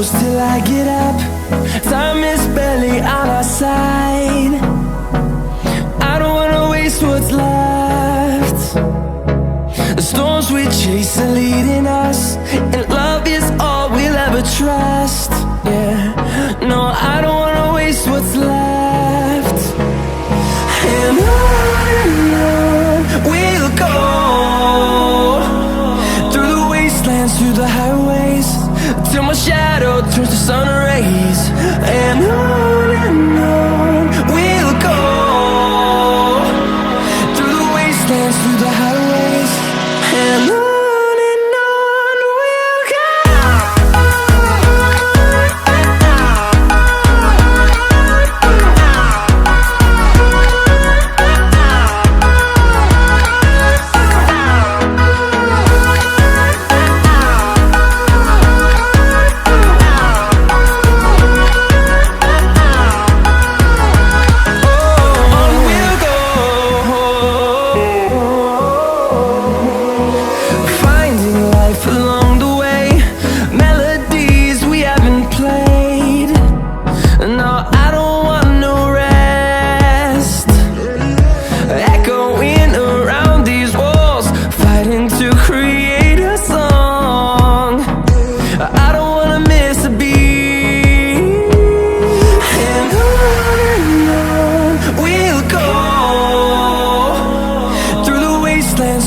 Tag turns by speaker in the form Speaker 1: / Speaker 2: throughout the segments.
Speaker 1: close till I get up. Time is barely on our side. I don't wanna waste what's left. The storms we chase are leading us, and love is all we'll ever trust. Yeah, no, I don't wanna waste what's left. And on we'll go, through the wastelands, through the highways, till my shadow turns to sun rays. And on we'll go, through the wastelands, through the highways, and on we'll go.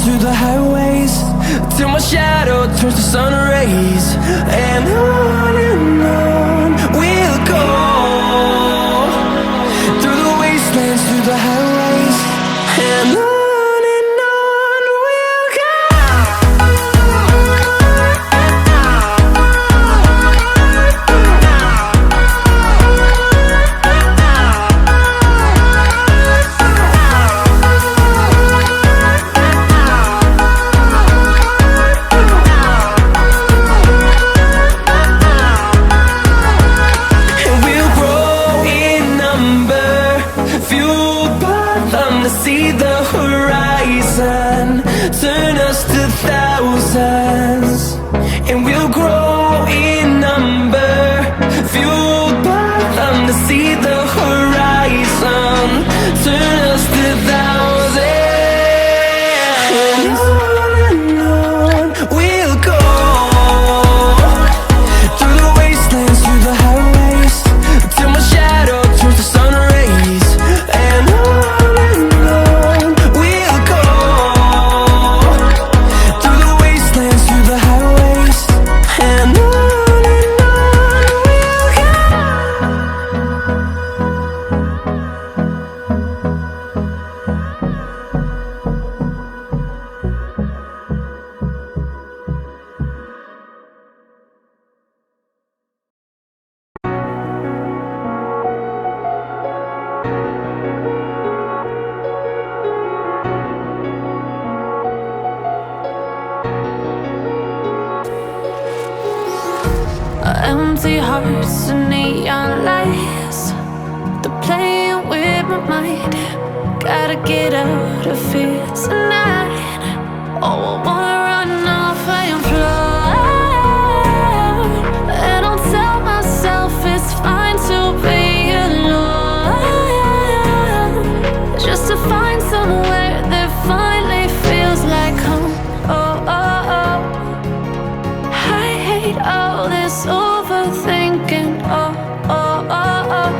Speaker 1: Through the highways, till my shadow turns to sun rays. And on we'll go, through the wastelands, through the highways, and on we'll go. See the horizon, turn us to thousands, and we'll grow in number, fueled by them. To see the horizon, turn us to thousands, and on we'll go, through the wastelands, through the highways, till my shadow turns to sun rays. And
Speaker 2: empty hearts and neon lights, they're playing with my mind. Gotta get out of here tonight. Oh, I wanna run off and fly, and I'll tell myself it's fine to be alone, just to find somewhere that finally feels like home. Oh, oh, oh, I hate all this overthinking. Oh, oh, oh, oh.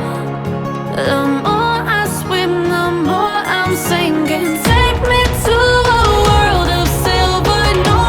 Speaker 2: The more I swim, the more I'm sinking. Take me to a world of silver, no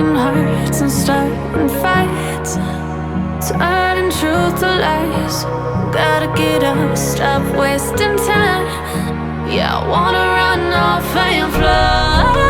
Speaker 2: broken hearts and starting fights, turning truth to lies. Gotta get up, stop wasting time. Yeah, I wanna run off and fly.